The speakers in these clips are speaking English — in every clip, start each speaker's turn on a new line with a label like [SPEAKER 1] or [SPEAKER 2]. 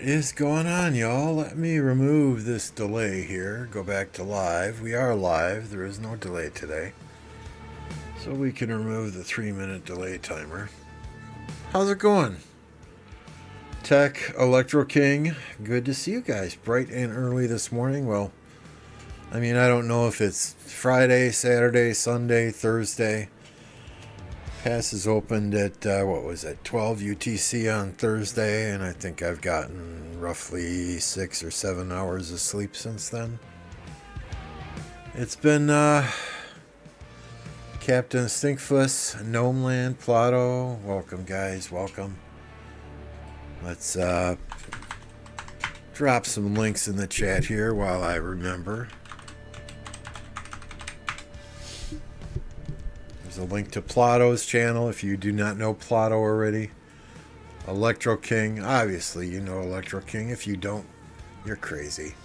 [SPEAKER 1] is going on, y'all? Let me remove this delay here. Go back to live. We are live. There is no delay today. So we can remove the 3-minute delay timer. How's it going? Tech, Electro King, good to see you guys bright and early this morning. Well, I mean, I don't know if it's Friday, Saturday, Sunday, Thursday. Pass is opened at, 12 UTC on Thursday, and I think I've gotten roughly 6 or 7 hours of sleep since then. It's been, Captain Stinkfuss, Gnomeland, Plato, welcome guys, welcome. Let's, drop some links in the chat here while I remember. A link to Plato's channel if you do not know Plato already. Electro King, obviously you know Electro King. If you don't, you're crazy.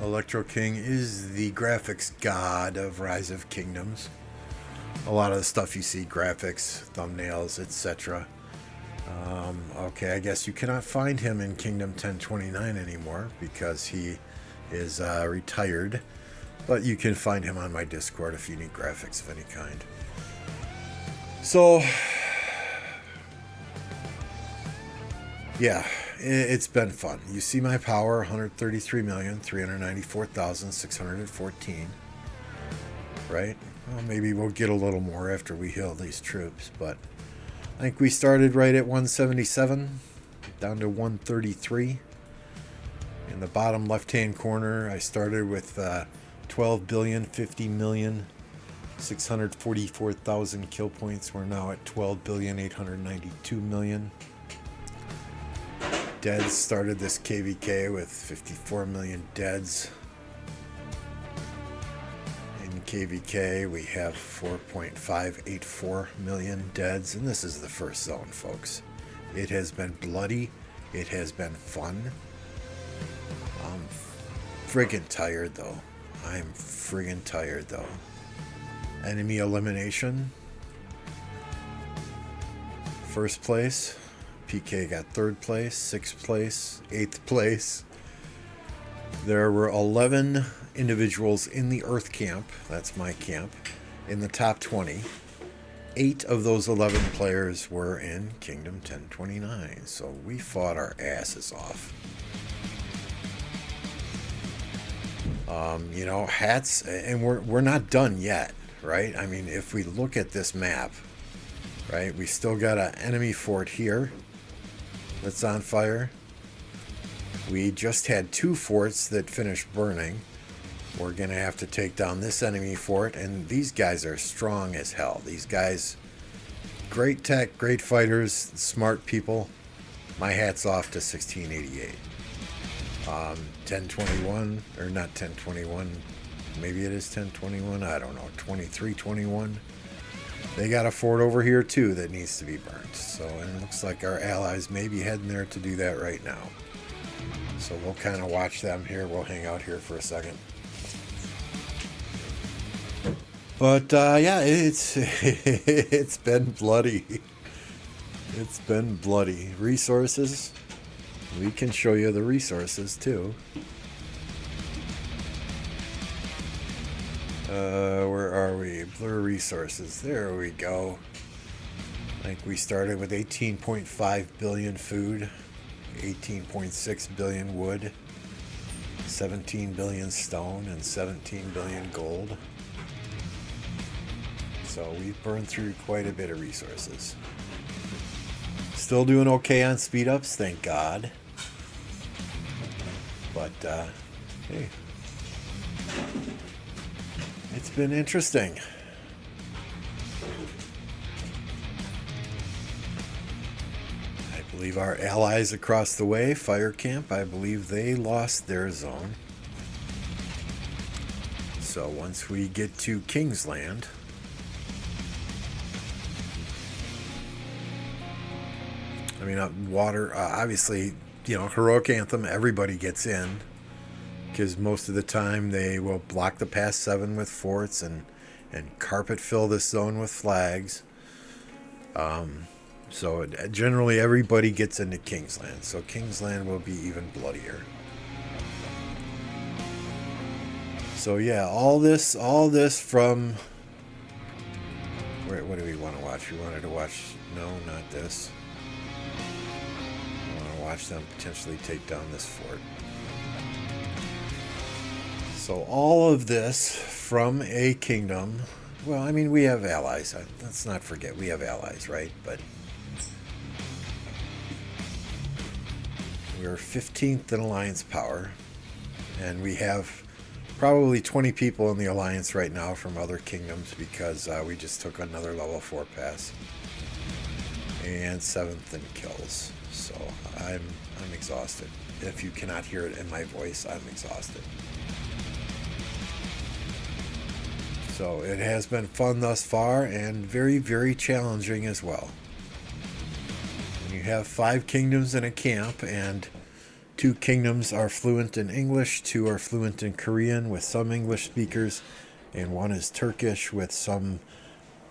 [SPEAKER 1] Electro King is the graphics god of Rise of Kingdoms. A lot of the stuff you see, graphics, thumbnails, etc. Okay, I guess you cannot find him in Kingdom 1029 anymore because he is retired. But you can find him on my Discord if you need graphics of any kind. So, yeah, it's been fun. You see my power, 133,394,614, right? Well, maybe we'll get a little more after we heal these troops, but I think we started right at 177, down to 133. In the bottom left-hand corner, I started with 12 billion, 50 million. 644,000 kill points. We're now at 12,892,000,000. Deads started this KvK with 54 million deads. In KvK, we have 4.584 million deads, and this is the first zone, folks. It has been bloody. It has been fun. I'm friggin' tired, though. I'm friggin' tired, though. Enemy elimination. First place. PK got third place, sixth place, eighth place. There were 11 individuals in the Earth camp. That's my camp. In the top 20. 8 of those 11 players were in Kingdom 1029. So we fought our asses off. Hats, and we're not done yet. Right? I mean, if we look at this map, right, we still got an enemy fort here that's on fire. We just had 2 forts that finished burning. We're going to have to take down this enemy fort, and these guys are strong as hell. These guys, great tech, great fighters, smart people. My hat's off to 1688. 1021, or not 1021, maybe it is 1021, I don't know, 2321. They got a fort over here too that needs to be burnt. So, and it looks like our allies may be heading there to do that right now. So we'll kind of watch them here. We'll hang out here for a second. But yeah, it's been bloody. It's been bloody. Resources. We can show you the resources too. Where are we? Blur resources. There we go. I think we started with 18.5 billion food, 18.6 billion wood, 17 billion stone, and 17 billion gold. So we've burned through quite a bit of resources. Still doing okay on speed ups, thank God. But, hey. It's been interesting. I believe our allies across the way, Fire Camp, I believe they lost their zone. So once we get to Kingsland, I mean, water, obviously, Heroic Anthem, everybody gets in. Because most of the time they will block the past 7 with forts and carpet fill this zone with flags. So generally everybody gets into Kingsland. So Kingsland will be even bloodier. So yeah, all this from... What do we want to watch? We wanted to watch... No, not this. We want to watch them potentially take down this fort. So all of this from a kingdom... Well, I mean, we have allies. Let's not forget, we have allies, right? But we're 15th in alliance power, and we have probably 20 people in the alliance right now from other kingdoms because we just took another level 4 pass, and 7th in kills. So I'm exhausted. If you cannot hear it in my voice, I'm exhausted. So it has been fun thus far, and very, very challenging as well. When you have 5 kingdoms in a camp, and 2 kingdoms are fluent in English, 2 are fluent in Korean with some English speakers, and 1 is Turkish with some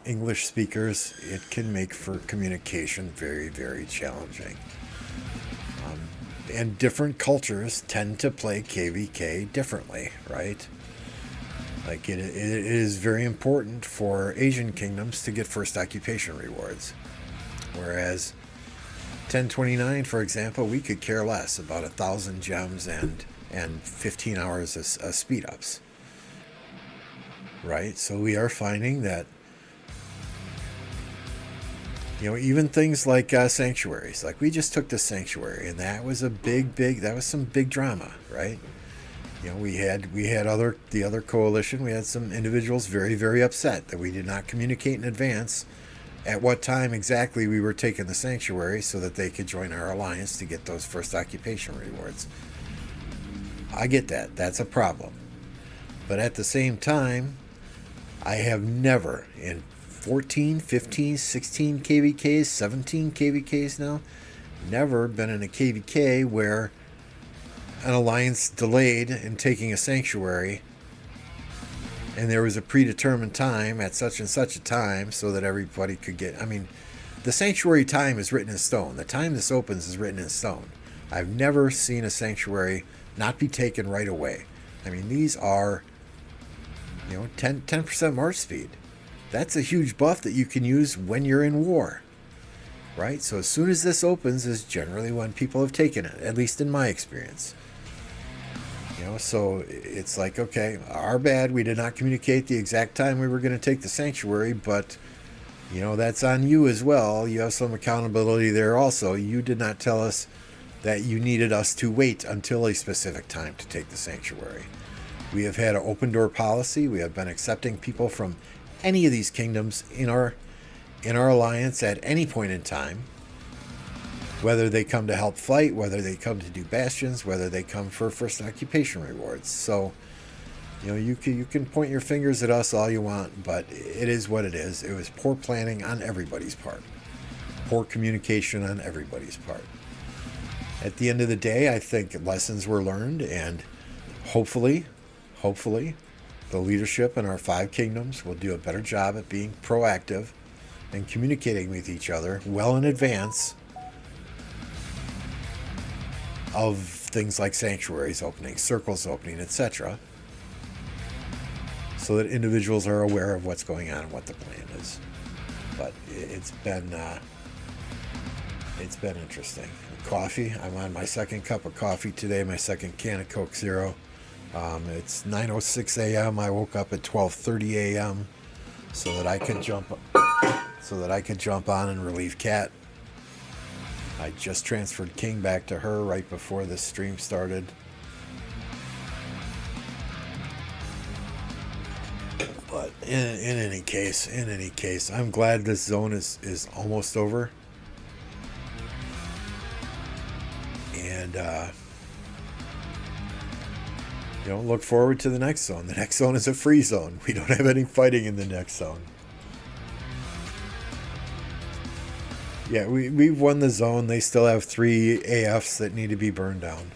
[SPEAKER 1] English speakers, it can make for communication very, very challenging. And different cultures tend to play KvK differently, right? Like it is very important for Asian kingdoms to get first occupation rewards. Whereas 1029, for example, we could care less about 1,000 gems and 15 hours of speed ups. Right? So we are finding that, you know, even things like sanctuaries, like we just took the sanctuary, and that was a that was some big drama, right? You know, we had the other coalition, we had some individuals very, very upset that we did not communicate in advance at what time exactly we were taking the sanctuary so that they could join our alliance to get those first occupation rewards. I get that. That's a problem. But at the same time, I have never in 14, 15, 16 KvKs, 17 KvKs now, never been in a KvK where an alliance delayed in taking a sanctuary, and there was a predetermined time at such and such a time so that everybody could get... I mean, the sanctuary time is written in stone. The time this opens is written in stone. I've never seen a sanctuary not be taken right away. I mean, these are, you know, 10% march speed. That's a huge buff that you can use when you're in war, right? So as soon as this opens is generally when people have taken it, at least in my experience. You know, so it's like, okay, our bad, we did not communicate the exact time we were going to take the sanctuary, but, you know, that's on you as well. You have some accountability there also. You did not tell us that you needed us to wait until a specific time to take the sanctuary. We have had an open door policy. We have been accepting people from any of these kingdoms in our alliance at any point in time. Whether they come to help fight, whether they come to do bastions, whether they come for first occupation rewards. So, you know, you can point your fingers at us all you want, but it is what it is. It was poor planning on everybody's part. Poor communication on everybody's part. At the end of the day, I think lessons were learned, and hopefully, the leadership in our 5 kingdoms will do a better job at being proactive and communicating with each other well in advance of things like sanctuaries opening, circles opening, etc., so that individuals are aware of what's going on and what the plan is. But it's been interesting. Coffee, I'm on my second cup of coffee today, my second can of Coke Zero. It's 9:06 a.m. I woke up at 12:30 a.m. so that I could jump on and relieve Kat. I just transferred King back to her right before this stream started. But in any case, I'm glad this zone is almost over. And you know, look forward to the next zone. The next zone is a free zone. We don't have any fighting in the next zone. Yeah, we've won the zone. They still have 3 AFs that need to be burned down.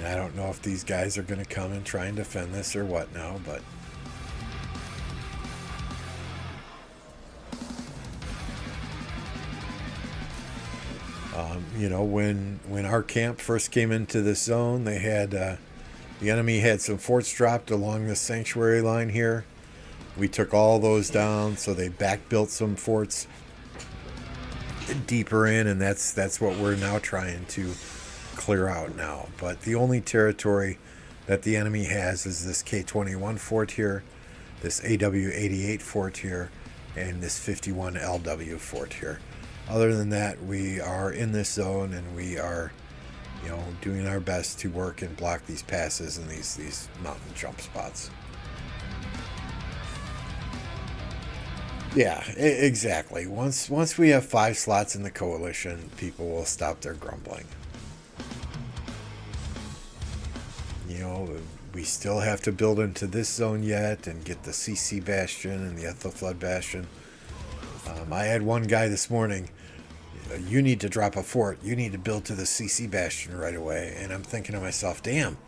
[SPEAKER 1] I don't know if these guys are going to come and try and defend this or what now, but you know, when our camp first came into this zone, they had the enemy had some forts dropped along the sanctuary line here. We took all those down, so they back built some forts deeper in, and that's what we're now trying to clear out now. But the only territory that the enemy has is this K-21 fort here, this AW-88 fort here, and this 51 LW fort here. Other than that, we are in this zone, and we are, you know, doing our best to work and block these passes and these mountain jump spots. Yeah, exactly. Once we have 5 slots in the coalition, people will stop their grumbling. You know, we still have to build into this zone yet and get the CC Bastion and the Ethelflood Bastion. I had one guy this morning, you need to drop a fort. You need to build to the CC Bastion right away. And I'm thinking to myself, damn,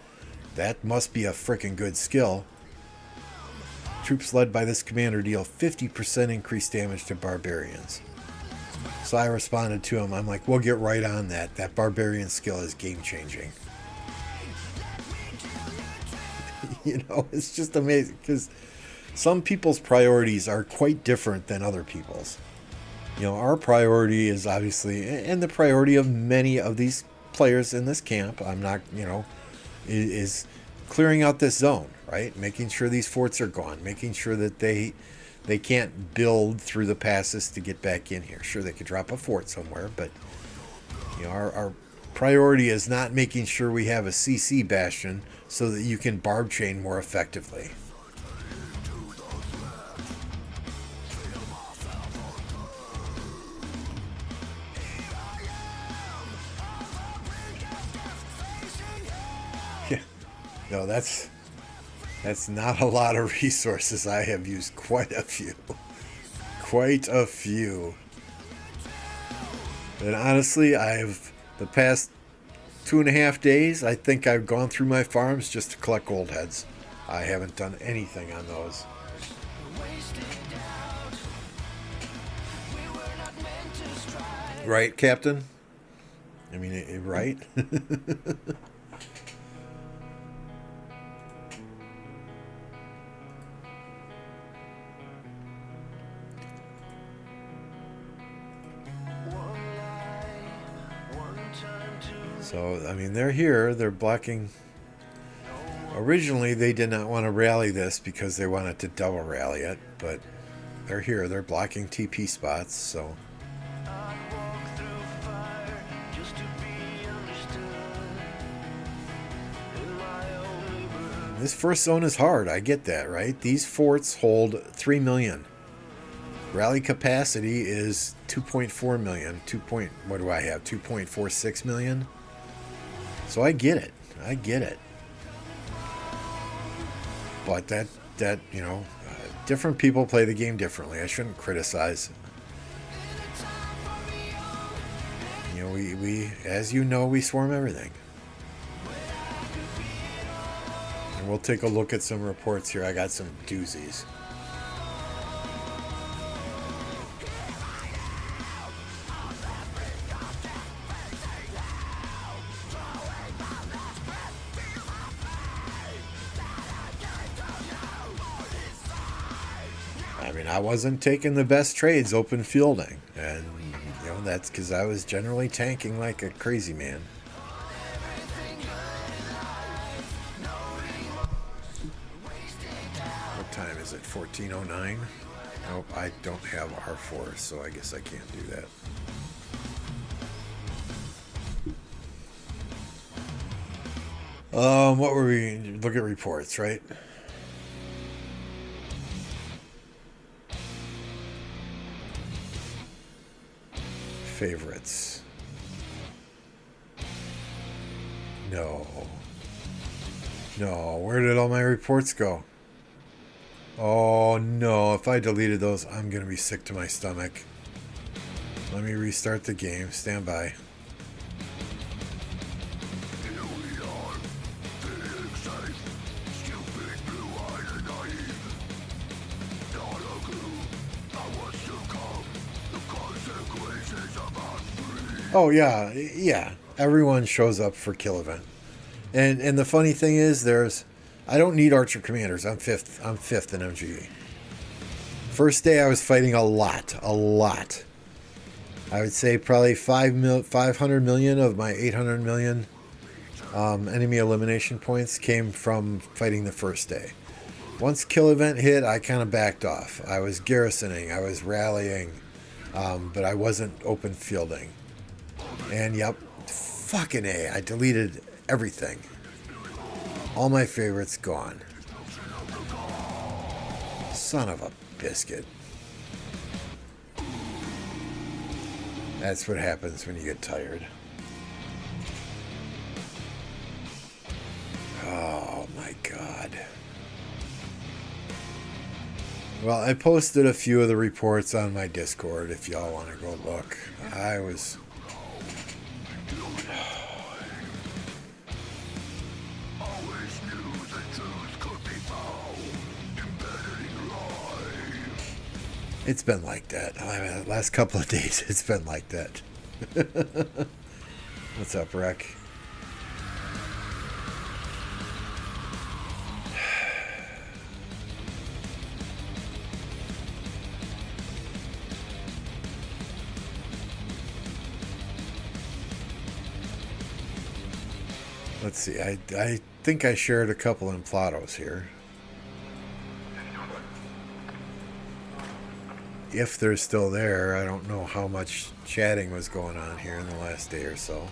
[SPEAKER 1] that must be a freaking good skill. Troops led by this commander deal 50% increased damage to barbarians. So I responded to him. I'm like, we'll get right on that. That barbarian skill is game-changing. You know, it's just amazing because some people's priorities are quite different than other people's. You know, our priority is obviously, and the priority of many of these players in this camp, I'm not, you know, is clearing out this zone, right? Making sure these forts are gone, making sure that they can't build through the passes to get back in here. Sure, they could drop a fort somewhere, but you know, our priority is not making sure we have a CC Bastion so that you can barb chain more effectively. Yeah, no, that's not a lot of resources. I have used quite a few. Quite a few. And honestly, the past 2.5 days, I think I've gone through my farms just to collect gold heads. I haven't done anything on those. Right, Captain? I mean, right? So, I mean, they're here. They're blocking. Originally, they did not want to rally this because they wanted to double rally it, but they're here. They're blocking TP spots, so. This first zone is hard. I get that, right? These forts hold 3 million. Rally capacity is 2.4 million. What do I have? 2.46 million? So I get it. I get it. But that you know, different people play the game differently. I shouldn't criticize. You know, we as you know, we swarm everything. And we'll take a look at some reports here. I got some doozies. I wasn't taking the best trades open fielding, and you know, that's because I was generally tanking like a crazy man. What time is it? 14:09? Nope, I don't have R4, so I guess I can't do that. What were we? Look at reports, right? Favorites. No. Where did all my reports go? Oh no, if I deleted those, I'm gonna be sick to my stomach. Let me restart the game. Stand by. Oh yeah, yeah. Everyone shows up for kill event, and the funny thing is, I don't need archer commanders. I'm fifth. I'm fifth in MGE. First day I was fighting a lot. I would say probably 500 million of my 800 million enemy elimination points came from fighting the first day. Once kill event hit, I kind of backed off. I was garrisoning, I was rallying, but I wasn't open fielding. And yep, fucking A, I deleted everything. All my favorites gone. Son of a biscuit. That's what happens when you get tired. Oh my god. Well, I posted a few of the reports on my Discord if y'all want to go look. I was... It's been like that. I mean, the last couple of days, it's been like that. What's up, Rec? Let's see. I think I shared a couple in Platos here. If they're still there, I don't know how much chatting was going on here in the last day or so.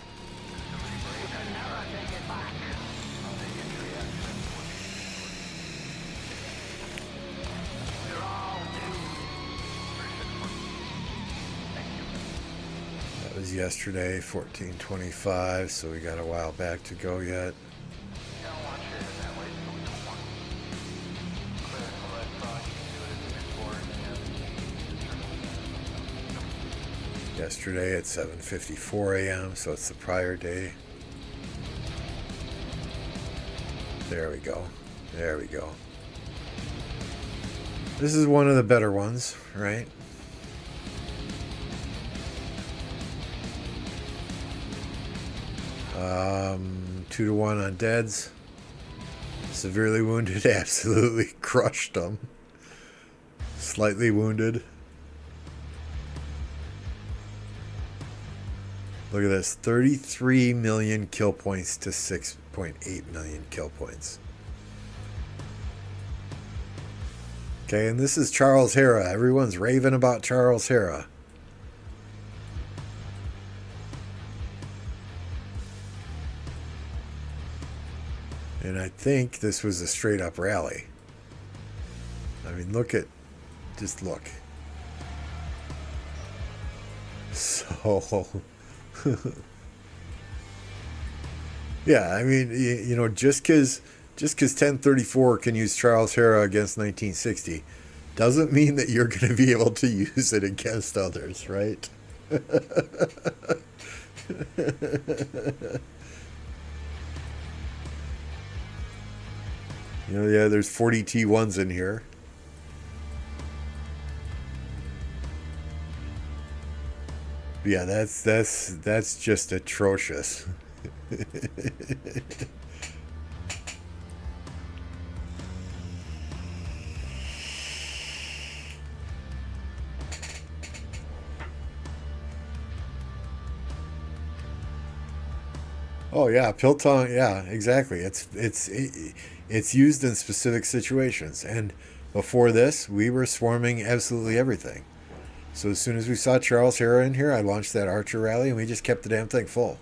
[SPEAKER 1] That was yesterday, 14:25, so we got a while back to go yet. Yesterday at 7:54 a.m., so it's the prior day. There we go. There we go. This is one of the better ones, right? Um, 2-1 on deads. Severely wounded, absolutely crushed them. Slightly wounded. Look at this, 33 million kill points to 6.8 million kill points. Okay, and this is Charles Hera. Everyone's raving about Charles Hera. And I think this was a straight up rally. I mean, just look. So... yeah, I mean, you know, just because 1034 can use Charles Hera against 1960 doesn't mean that you're going to be able to use it against others, right? You know, yeah, there's 40 T1s in here. Yeah, that's just atrocious. Oh yeah, Piltong. Yeah, exactly. It's used in specific situations. And before this, we were swarming absolutely everything. So as soon as we saw Charles Hera in here, I launched that Archer rally, and we just kept the damn thing full.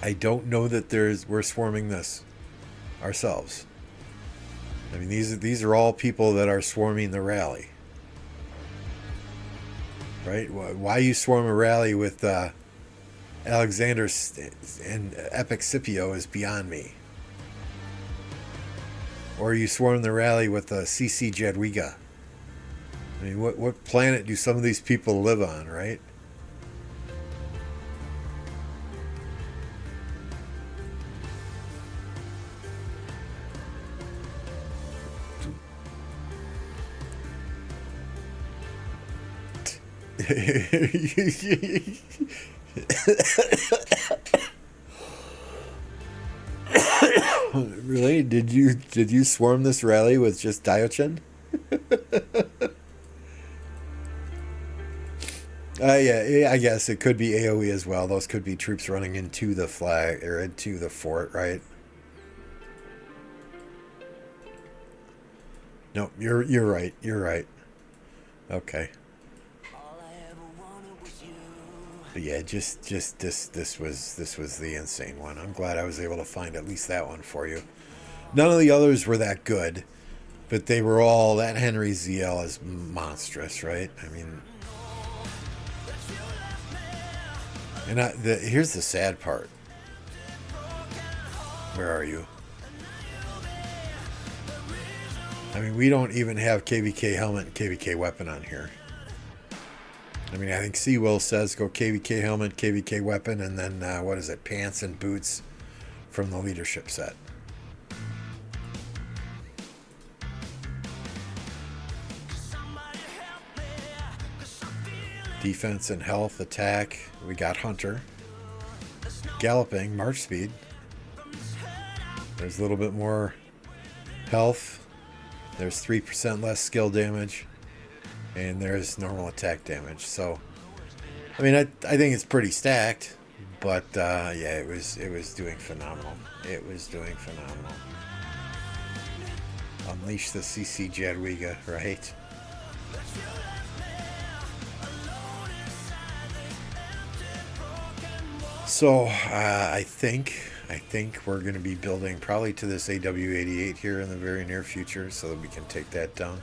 [SPEAKER 1] I don't know that we're swarming this ourselves. I mean, these are all people that are swarming the rally, right? Why you swarm a rally with Alexander and Epic Scipio is beyond me. Or you swarm the rally with CC Jadwiga. I mean, what planet do some of these people live on, right? Really? Did you swarm this rally with just Diochin? Yeah, I guess it could be AoE as well. Those could be troops running into the flag or into the fort, right? No, you're right. You're right. Okay. But yeah, just this was the insane one. I'm glad I was able to find at least that one for you. None of the others were that good, but they were all that Henry ZL is monstrous, right? I mean, and here's the sad part. Where are you? I mean, we don't even have KvK helmet and KvK weapon on here. I mean, I think Seawill says go KvK helmet, KvK weapon, and then what is it? Pants and boots from the leadership set. Defense and health, attack. We got Hunter. Galloping, march speed. There's a little bit more health. There's 3% less skill damage. And there's normal attack damage. So, I mean, I think it's pretty stacked. But, yeah, it was doing phenomenal. It was doing phenomenal. Unleash the CC Jadwiga, right? So I think we're going to be building probably to this AW88 here in the very near future, so that we can take that down.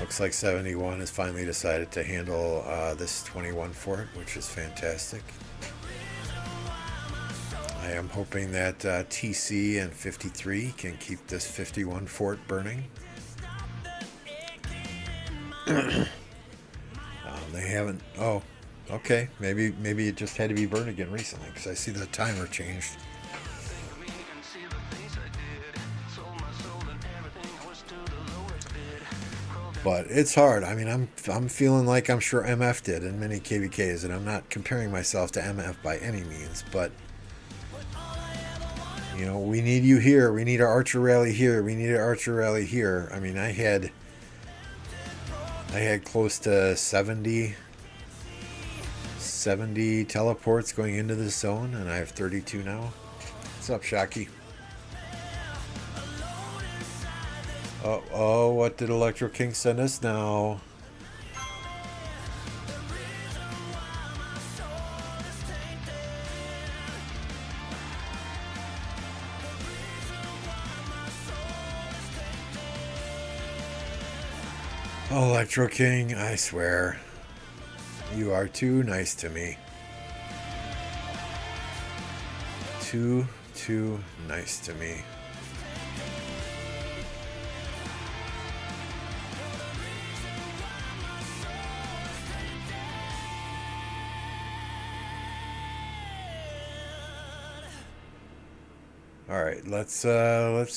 [SPEAKER 1] Looks like 71 has finally decided to handle this 21 fort, which is fantastic. I am hoping that TC and 53 can keep this 51 fort burning. They haven't. Oh. Okay, maybe it just had to be burned again recently, because I see the timer changed. But it's hard. I mean, I'm feeling like I'm sure MF did in many KvKs, and I'm not comparing myself to MF by any means, but you know, we need you here. We need our archer rally here. We need an archer rally here. I mean, I had close to 70 teleports going into this zone, and I have 32 now. What's up, Shocky? Oh, what did Electro King send us now? Electro King, I swear. You are too nice to me. Too nice to me. All right, let's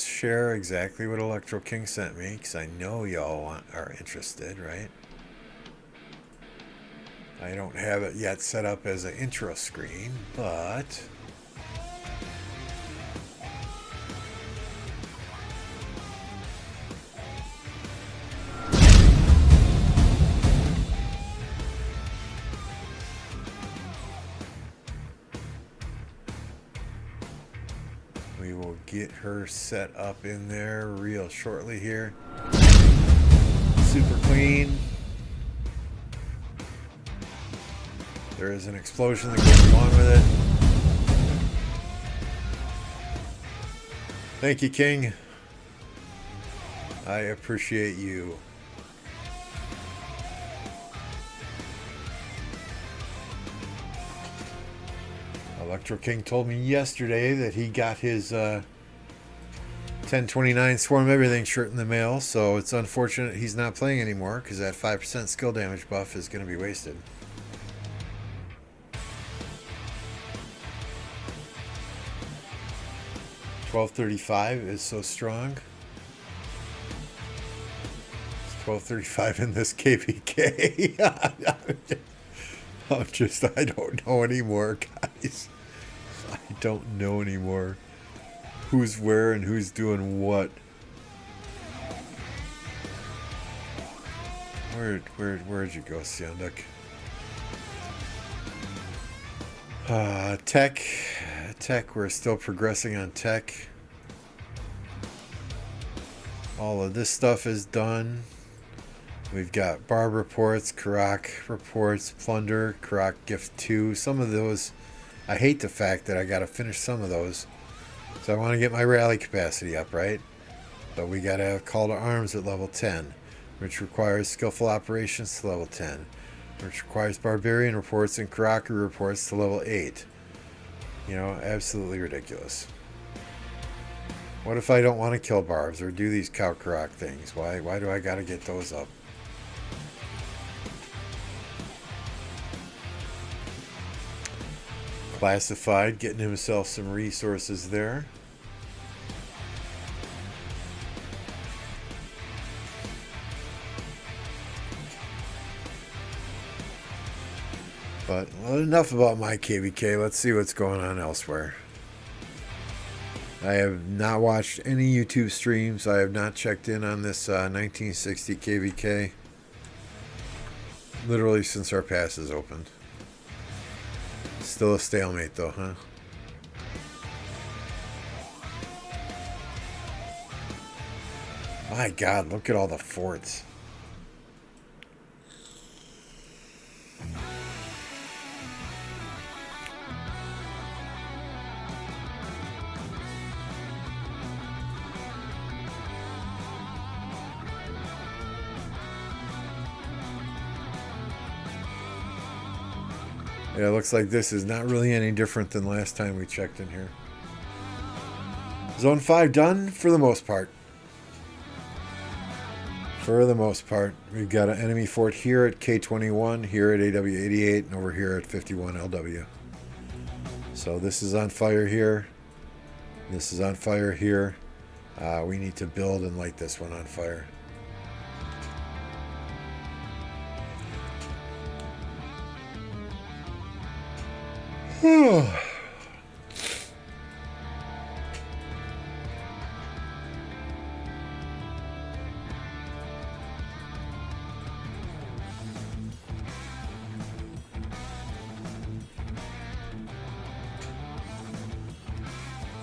[SPEAKER 1] share exactly what Electro King sent me, because I know y'all are interested, right? I don't have it yet set up as an intro screen, but we will get her set up in there real shortly here. Super clean. There is an explosion that goes along with it. Thank you, King. I appreciate you. Electro King told me yesterday that he got his 1029 Swarm Everything shirt in the mail, so it's unfortunate he's not playing anymore, because that 5% skill damage buff is going to be wasted. $12.35 is so strong. It's 12:35 in this KvK. I don't know anymore, guys. I don't know anymore who's where and who's doing what. Where'd you go, Sianduk? Tech, we're still progressing on tech. All of this stuff is done. We've got Barb reports, KvK reports, Plunder, KvK Gift 2. Some of those, I hate the fact that I got to finish some of those. So I want to get my rally capacity up, right? But we got to have Call to Arms at level 10, which requires Skillful Operations to level 10, which requires Barbarian reports and KvK reports to level 8. You know, absolutely ridiculous. What if I don't want to kill Barbs or do these cow KvK things? Why do I got to get those up? Classified, getting himself some resources there. But well, enough about my KvK. Let's see what's going on elsewhere. I have not watched any YouTube streams. I have not checked in on this 1960 KvK. Literally since our pass is opened. Still a stalemate though, huh? My God, look at all the forts. Yeah, it looks like this is not really any different than last time we checked in here. Zone 5 done for the most part. For the most part. We've got an enemy fort here at K21, here at AW88, and over here at 51 LW. So this is on fire here. This is on fire here. We need to build and light this one on fire.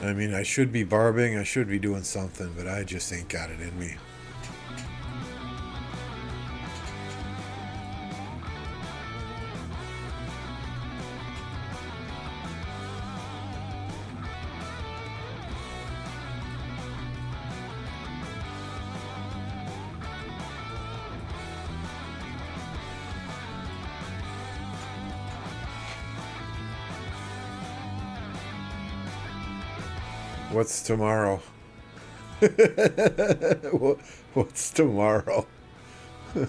[SPEAKER 1] I mean, I should be barbing, I should be doing something, but I just ain't got it in me. What's tomorrow? What's tomorrow? I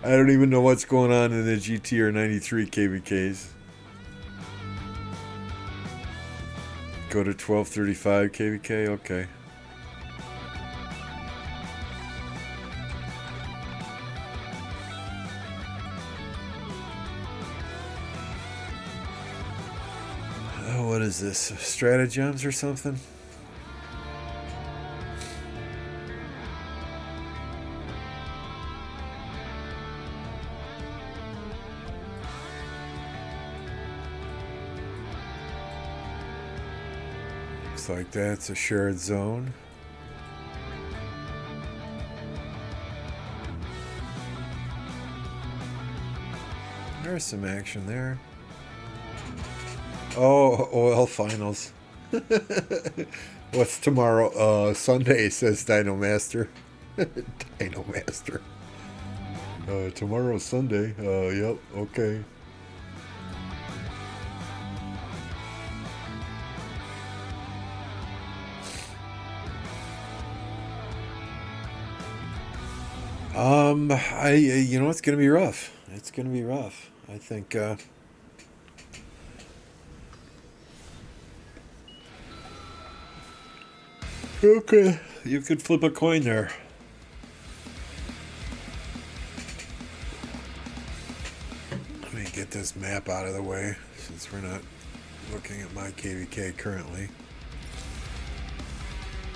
[SPEAKER 1] don't even know what's going on in the GT or 93 KvKs. Go to 1235 KvK? Okay. What is this? Stratagems or something? Looks like that's a shared zone. There's some action there. Oh, OL finals. What's tomorrow? Sunday, says Dino Master. Dino Master. Tomorrow's Sunday. Yep, okay. You know, it's gonna be rough. It's gonna be rough. I think, Okay, you could flip a coin there. Let me get this map out of the way since we're not looking at my KvK currently.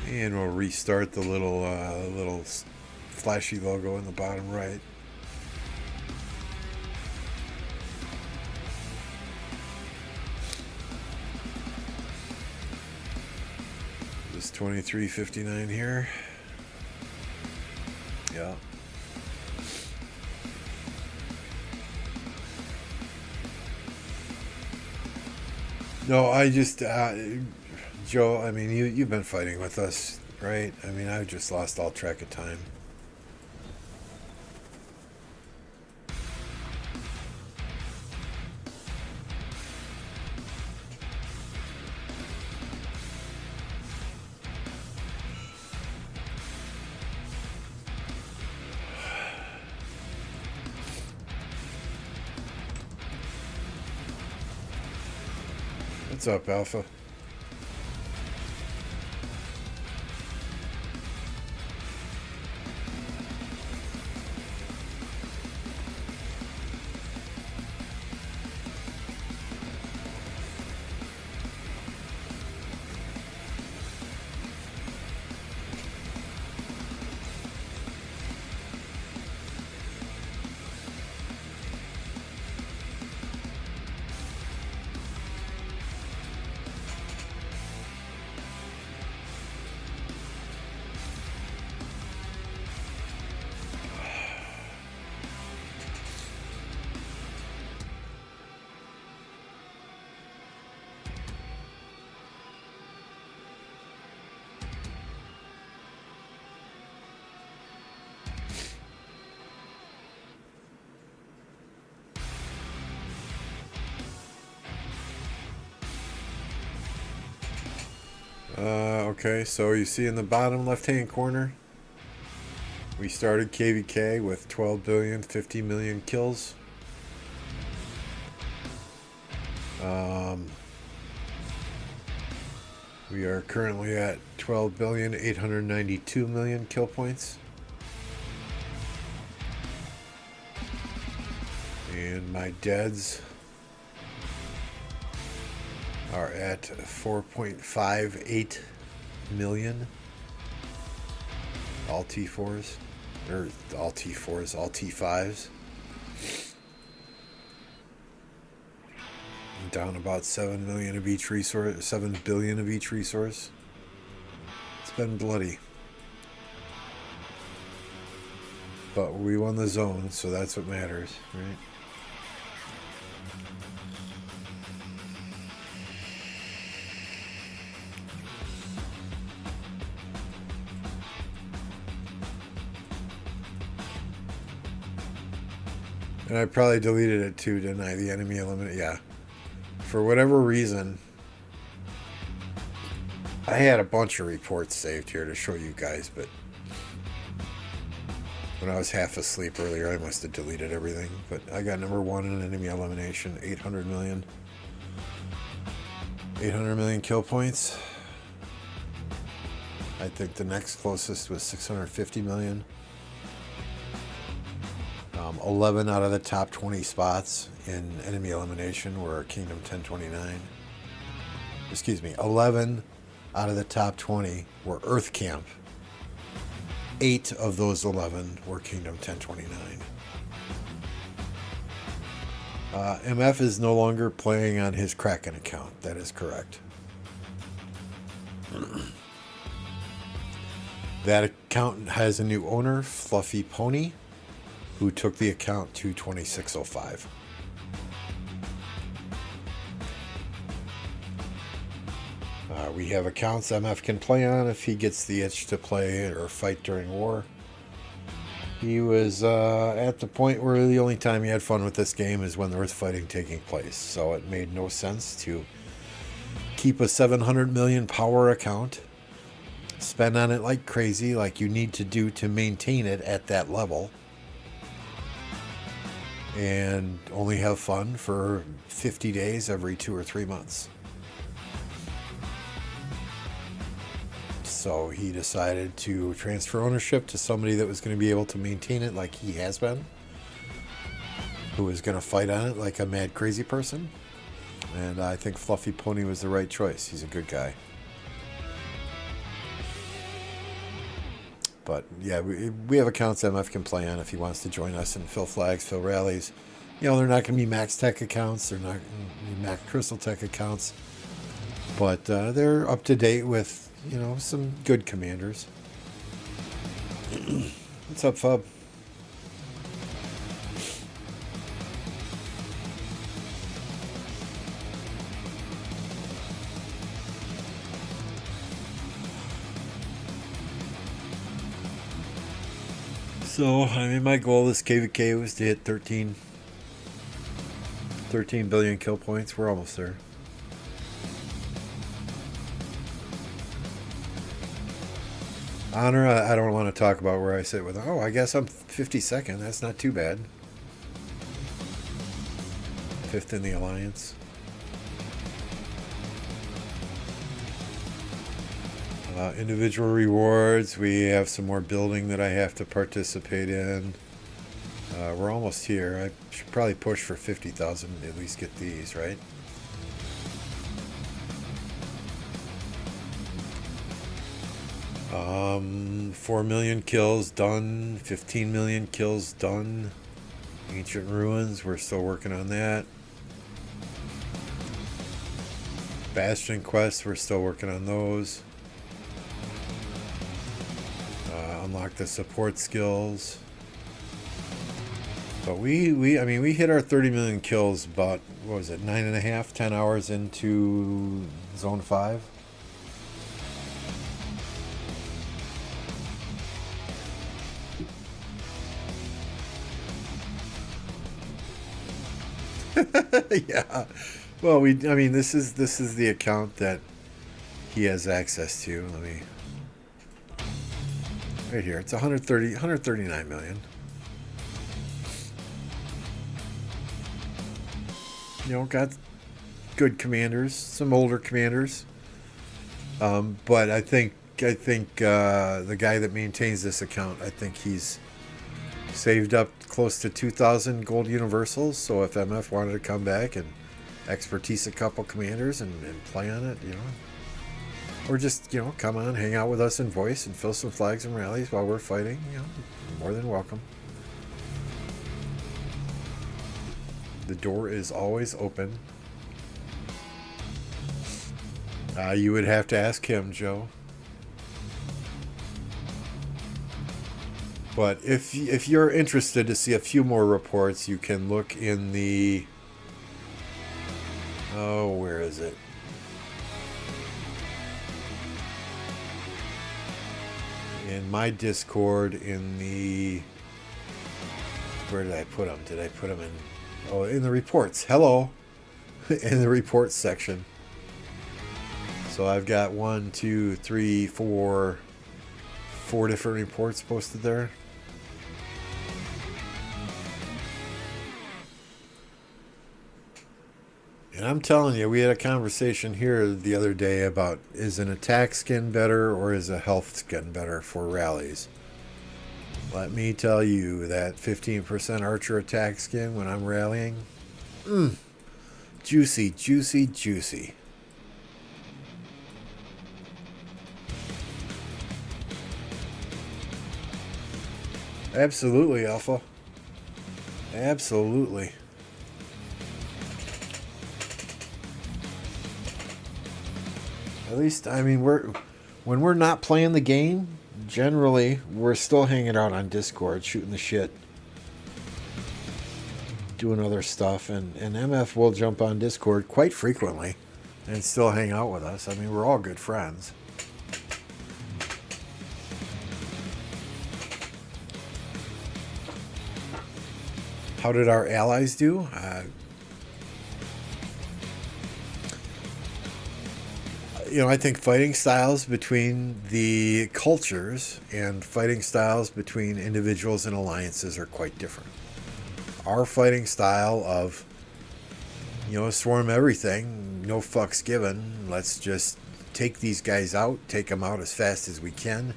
[SPEAKER 1] And we'll restart the little flashy logo in the bottom right. This 2359 here. Yeah. No, I just Joe, I mean, you've been fighting with us, right? I mean, I've just lost all track of time. What's up, Alpha? Okay, so you see in the bottom left-hand corner, we started KvK with 12 billion, 50 million kills. We are currently at 12 billion, 892 million kill points. And my deads are at 4.58 million. All T4s, or all T4s, all T5s. Down about 7 million of each resource, 7 billion of each resource. It's been bloody. But we won the zone, so that's what matters, right? And I probably deleted it too, didn't I? The enemy eliminate. Yeah. For whatever reason, I had a bunch of reports saved here to show you guys, but when I was half asleep earlier, I must have deleted everything. But I got number 1 in enemy elimination, 800 million. 800 million kill points. I think the next closest was 650 million. 11 out of the top 20 spots in enemy elimination were Kingdom 1029. Excuse me, 11 out of the top 20 were Earth Camp. 8 of those 11 were Kingdom 1029. MF is no longer playing on his Kraken account. That is correct. That account has a new owner, Fluffy Pony, who took the account to 2605. We have accounts MF can play on if he gets the itch to play or fight during war. He was at the point where the only time he had fun with this game is when there was fighting taking place, so it made no sense to keep a 700 million power account, spend on it like crazy, like you need to do to maintain it at that level, and only have fun for 50 days every 2 or 3 months. So he decided to transfer ownership to somebody that was going to be able to maintain it like he has been, who was going to fight on it like a mad crazy person. And I think Fluffy Pony was the right choice. He's a good guy. But yeah, we have accounts MF can play on if he wants to join us and fill flags, fill rallies. You know, they're not going to be Max Tech accounts. They're not going to be Max Crystal Tech accounts. But they're up to date with, you know, some good commanders. What's up, Fub? So, I mean, my goal this KvK was to hit 13 billion kill points. We're almost there. Honor, I don't want to talk about where I sit with. Oh, I guess I'm 52nd. That's not too bad. 5th in the Alliance. Individual rewards. We have some more building that I have to participate in. We're almost here. I should probably push for 50,000 to at least get these, right? Um, 4 million kills done. 15 million kills done. Ancient Ruins, we're still working on that. Bastion quests, we're still working on those. Unlock the support skills. But I mean, we hit our 30 million kills about, what was it, 9.5, 10 hours into Zone 5. Yeah. Well, I mean, this is the account that he has access to. Let me, right here. It's 139 million. You know, got good commanders, some older commanders. But I think the guy that maintains this account, I think he's saved up close to 2,000 gold universals. So if MF wanted to come back and expertise a couple commanders and play on it, you know, or just, you know, come on, hang out with us in voice and fill some flags and rallies while we're fighting, you know, more than welcome. The door is always open. You would have to ask him, Joe. But if you're interested to see a few more reports, you can look in the... Oh, where is it? In my Discord, in the... Where did I put them? Did I put them in... Oh, in the reports. Hello! In the reports section. So I've got 1, 2, 3, 4 different reports posted there. And I'm telling you, we had a conversation here the other day about, is an attack skin better or is a health skin better for rallies? Let me tell you, that 15% archer attack skin when I'm rallying, juicy, juicy, juicy. Absolutely, Alpha. Absolutely. At least, I mean, when we're not playing the game, generally, we're still hanging out on Discord, shooting the shit, doing other stuff, and MF will jump on Discord quite frequently and still hang out with us. I mean, we're all good friends. How did our allies do? You know, I think fighting styles between the cultures and fighting styles between individuals and alliances are quite different. Our fighting style of, you know, swarm everything, no fucks given, let's just take these guys out, take them out as fast as we can,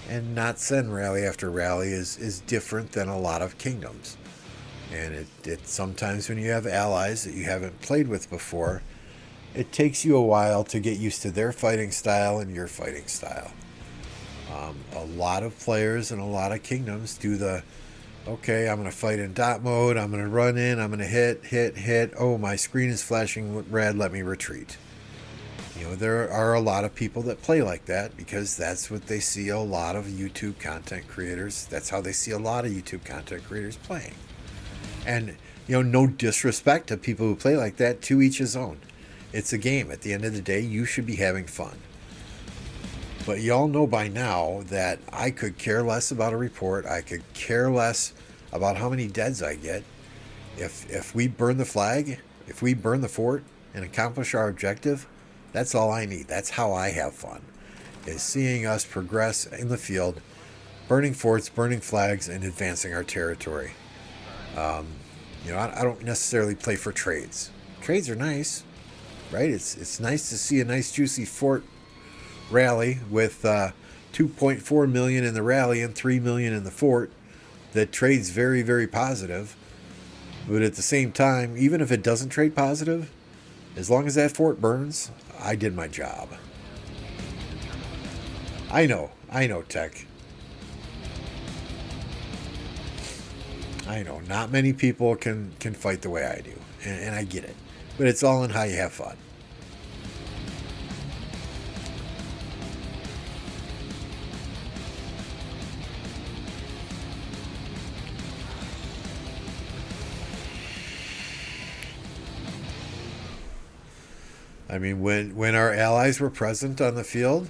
[SPEAKER 1] and not send rally after rally is different than a lot of kingdoms. And it sometimes when you have allies that you haven't played with before, it takes you a while to get used to their fighting style and your fighting style. A lot of players and a lot of kingdoms do the, okay, I'm going to fight in dot mode, I'm going to run in, I'm going to hit, oh, my screen is flashing red, let me retreat. There are a lot of people that play like that because that's what they see a lot of YouTube content creators, that's how they see a lot of YouTube content creators playing. And, no disrespect to people who play like that, to each his own. It's a game. At the end of the day, you should be having fun. But y'all know by now that I could care less about a report. I could care less about how many deads I get. If we burn the flag, if we burn the fort and accomplish our objective, that's all I need. That's how I have fun, is seeing us progress in the field, burning forts, burning flags, and advancing our territory. I don't necessarily play for trades. Trades are nice, right? It's nice to see a nice juicy fort rally with 2.4 million in the rally and 3 million in the fort. That trades very, very positive. But at the same time, even if it doesn't trade positive, as long as that fort burns, I did my job. I know, Tech. I know, not many people can fight the way I do, and I get it. But it's all in how you have fun. I mean, when our allies were present on the field,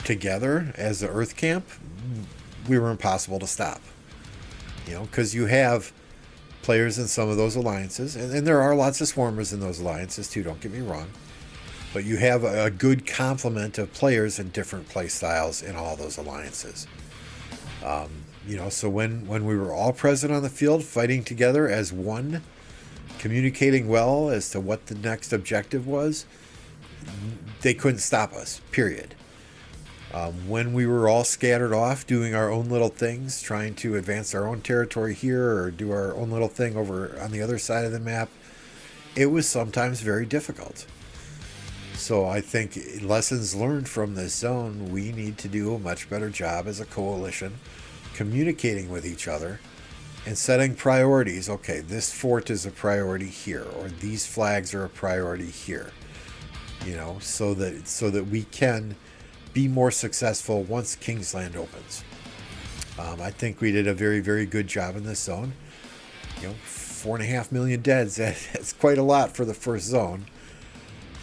[SPEAKER 1] together as the Earth Camp, we were impossible to stop. Because you have players in some of those alliances, and there are lots of swarmers in those alliances too, don't get me wrong. But you have a good complement of players and different play styles in all those alliances. So when we were all present on the field, fighting together as one, communicating well as to what the next objective was, they couldn't stop us, period. When we were all scattered off doing our own little things, trying to advance our own territory here or do our own little thing over on the other side of the map, it was sometimes very difficult. So I think lessons learned from this zone, we need to do a much better job as a coalition communicating with each other and setting priorities. Okay, this fort is a priority here, or these flags are a priority here. So that we can be more successful once Kingsland opens. I think we did a very, very good job in this zone. 4.5 million deads. That's quite a lot for the first zone.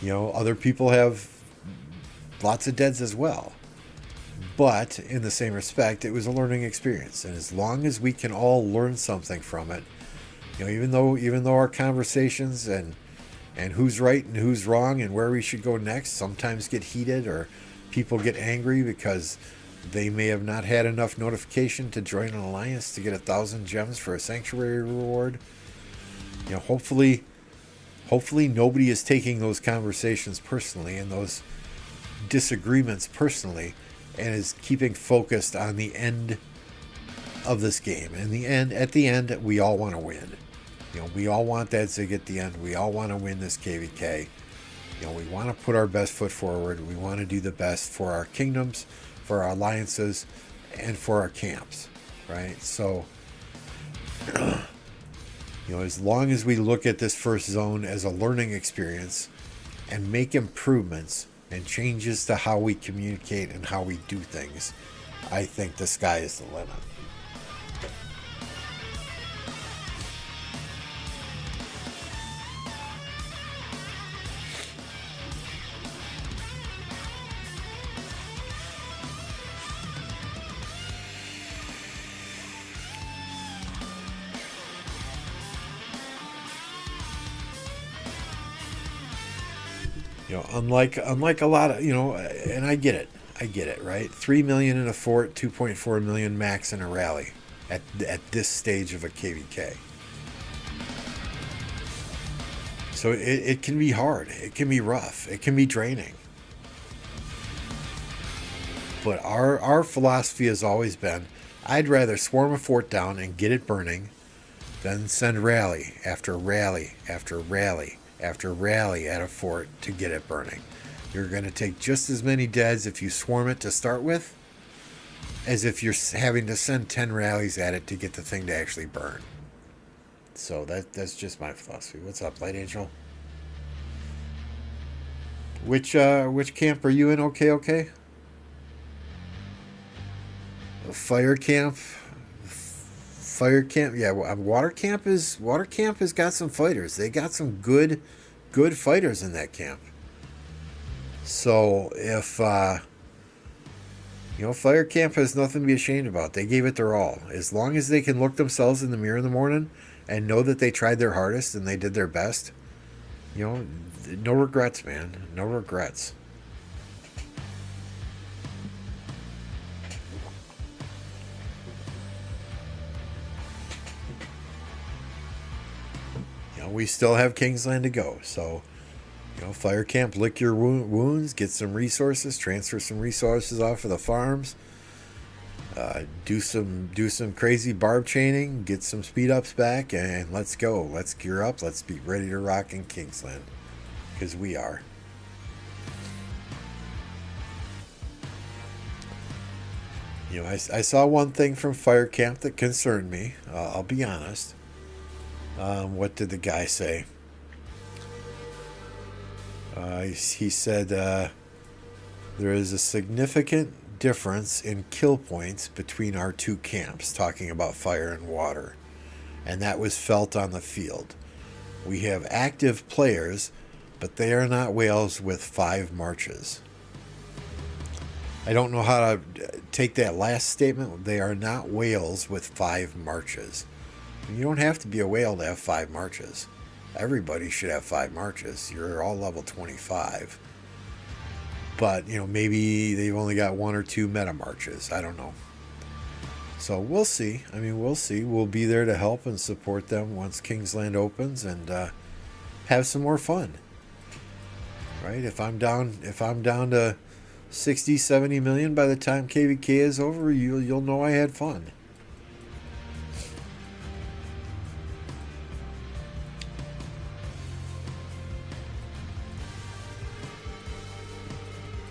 [SPEAKER 1] Other people have lots of deads as well. But in the same respect, it was a learning experience, and as long as we can all learn something from it, even though our conversations and who's right and who's wrong and where we should go next sometimes get heated, or people get angry because they may have not had enough notification to join an alliance to get 1,000 gems for a sanctuary reward. Hopefully nobody is taking those conversations personally and those disagreements personally, and is keeping focused on the end of this game. At the end, we all want to win. We all want that zig at the end. We all want to win this KvK. We want to put our best foot forward. We want to do the best for our kingdoms, for our alliances, and for our camps, right? So, as long as we look at this first zone as a learning experience and make improvements and changes to how we communicate and how we do things, I think the sky is the limit. Unlike a lot of, and I get it, right? 3 million in a fort, 2.4 million max in a rally at this stage of a KvK. So it can be hard. It can be rough. It can be draining. But our philosophy has always been, I'd rather swarm a fort down and get it burning than send rally after rally after rally after rally at a fort to get it burning. You're going to take just as many deaths if you swarm it to start with as if you're having to send 10 rallies at it to get the thing to actually burn. So that's just my philosophy. What's up, Light Angel? Which camp are you in? Okay. Fire camp. Yeah. Water camp has got some fighters. They got some good fighters in that camp. So if fire camp has nothing to be ashamed about. They gave it their all. As long as they can look themselves in the mirror in the morning and know that they tried their hardest and they did their best, no regrets, man. No regrets. We still have Kingsland to go. So, fire camp, lick your wounds, get some resources, transfer some resources off of the farms, do some crazy barb chaining, get some speed ups back, and let's go. Let's gear up. Let's be ready to rock in Kingsland, because we are. I saw one thing from fire camp that concerned me. I'll be honest. What did the guy say? He said there is a significant difference in kill points between our two camps, talking about fire and water, and that was felt on the field. We have active players, but they are not whales with 5 marches. I don't know how to take that last statement. They are not whales with 5 marches. You don't have to be a whale to have 5 marches. Everybody should have 5 marches. You're all level 25. But, maybe they've only got 1 or 2 meta marches. I don't know. So we'll see. We'll see. We'll be there to help and support them once Kingsland opens and have some more fun. Right? If I'm down to 60, 70 million by the time KvK is over, you'll know I had fun.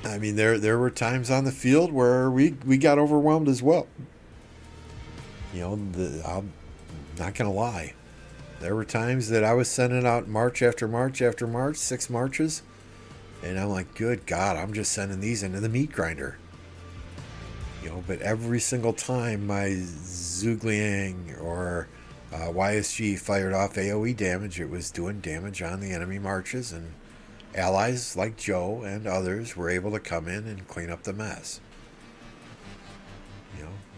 [SPEAKER 1] There were times on the field where we got overwhelmed as well. I'm not going to lie. There were times that I was sending out march after march after march, 6 marches, and I'm like, good God, I'm just sending these into the meat grinder. But every single time my Zhugliang or YSG fired off AoE damage, it was doing damage on the enemy marches, and allies like Joe and others were able to come in and clean up the mess.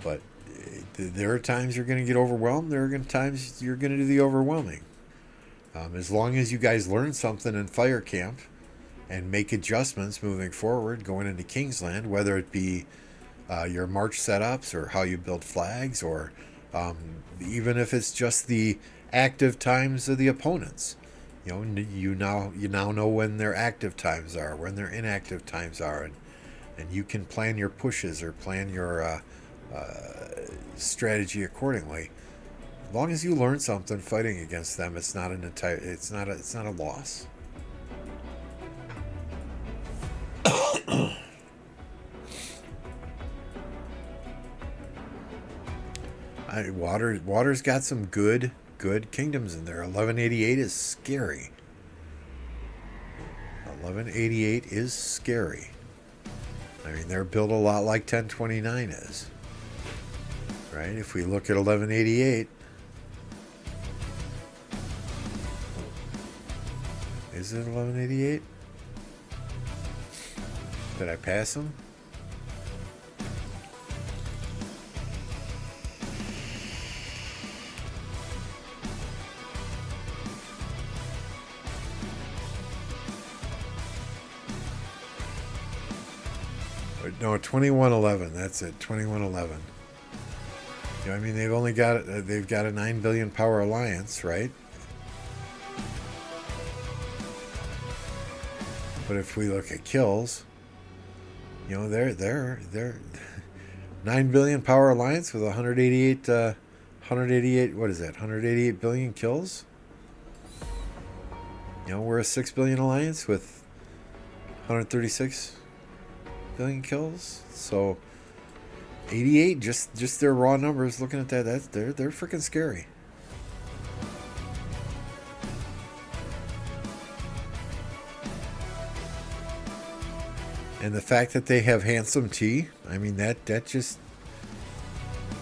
[SPEAKER 1] But there are times you're going to get overwhelmed. There are times you're going to do the overwhelming. As long as you guys learn something in fire camp and make adjustments moving forward, going into Kingsland, whether it be your march setups or how you build flags, or even if it's just the active times of the opponents. You now know when their active times are, when their inactive times are, and you can plan your pushes or plan your strategy accordingly. As long as you learn something fighting against them, it's not a loss. Water's got some good kingdoms in there. 1188 is scary. 1188 is scary. They're built a lot like 1029 is. Right? If we look at 1188, is it 1188? Did I pass him? No, 2111. That's it. 2111. They've got a 9 billion power alliance, right? But if we look at kills, you know, they're 9 billion power alliance with 188, what is that, 188 billion kills. You know, we're a 6 billion alliance with 136 billion kills. So 88, just their raw numbers, looking at that, they're freaking scary. And the fact that they have handsome tea, I mean, that just,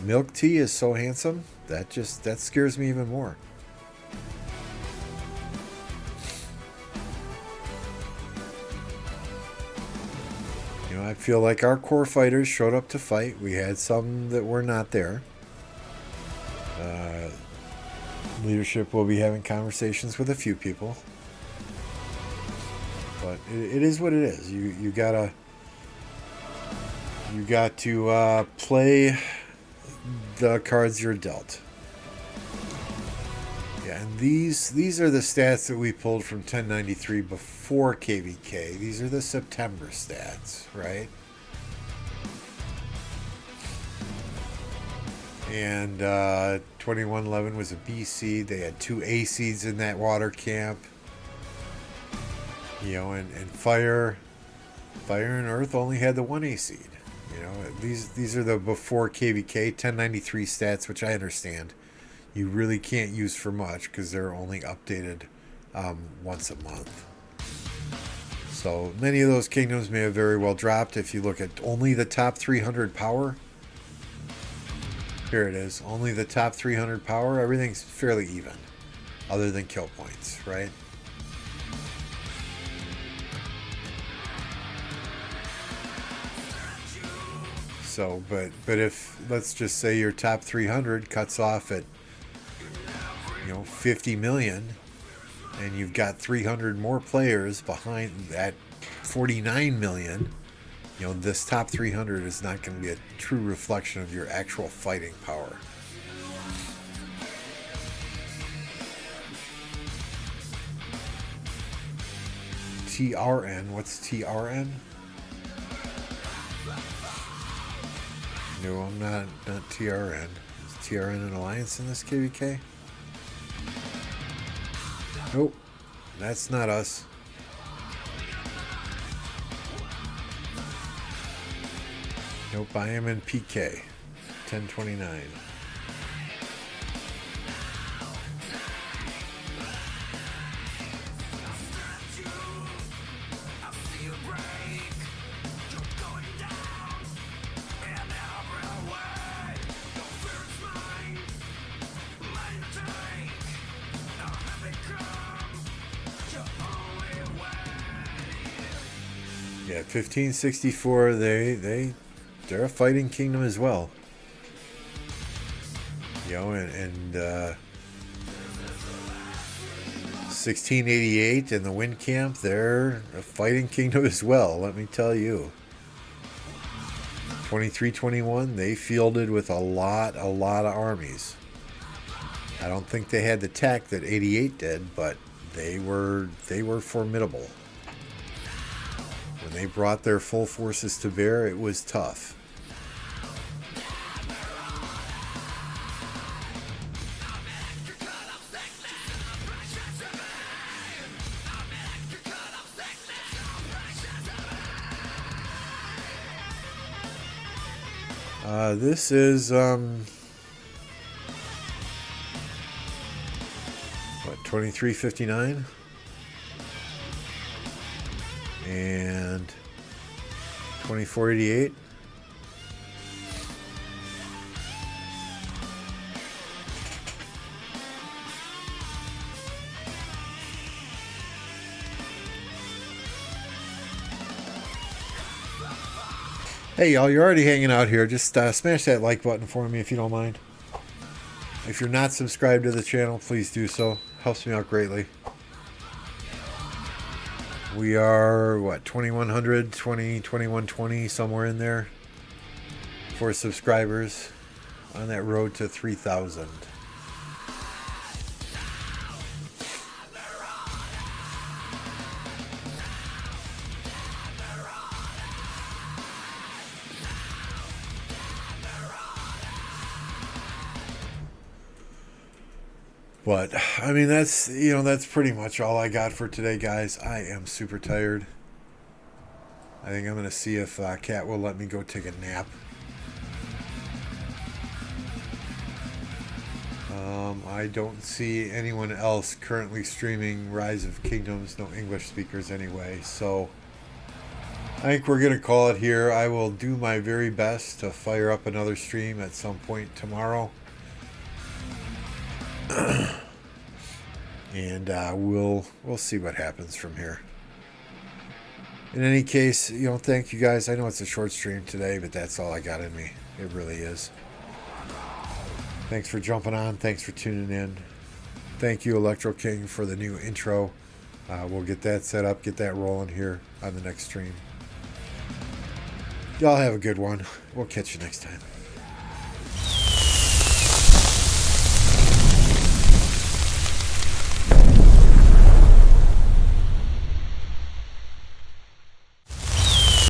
[SPEAKER 1] milk tea is so handsome, that scares me even more. You know, I feel like our core fighters showed up to fight. We had some that were not there. Leadership will be having conversations with a few people. But it is what it is. You got to play the cards you're dealt. Yeah, and these are the stats that we pulled from 1093 before KvK. These are the September stats, right? And 2111 was a B seed. They had 2 A seeds in that water camp. You know, and fire and earth only had the 1 A seed. You know, these are the before KvK 1093 stats, which I understand you really can't use for much because they're only updated once a month. So many of those kingdoms may have very well dropped. If you look at only the top 300 power, here it is, only the top 300 power, everything's fairly even, other than kill points, right? So, but if, let's just say your top 300 cuts off at, you know, 50 million, and you've got 300 more players behind that 49 million, you know, this top 300 is not going to be a true reflection of your actual fighting power. TRN, what's TRN? No, I'm not TRN. Is TRN an alliance in this KvK? Nope, that's not us. Nope, I am in PK 1029. Yeah, 1564, they're a fighting kingdom as well. You know, and 1688 and the Wind Camp, they're a fighting kingdom as well, let me tell you. 2321, they fielded with a lot of armies. I don't think they had the tech that 88 did, but they were formidable. When they brought their full forces to bear, it was tough. This is what, 2359 and 2488. Hey y'all, you're already hanging out here. Just smash that like button for me if you don't mind. If you're not subscribed to the channel, please do so. Helps me out greatly. We are, what, 2100, 2120, somewhere in there for subscribers on that road to 3,000. But I mean, that's pretty much all I got for today, guys. I am super tired. I think I'm gonna see if Kat will let me go take a nap. I don't see anyone else currently streaming Rise of Kingdoms, no English speakers anyway, so I think we're going to call it here. I will do my very best to fire up another stream at some point tomorrow. And we'll see what happens from here. In any case, thank you guys. I know it's a short stream today, but that's all I got in me. It really is. Thanks for jumping on. Thanks for tuning in. Thank you, Electro King, for the new intro. We'll get that set up, get that rolling here on the next stream. Y'all have a good one. We'll catch you next time.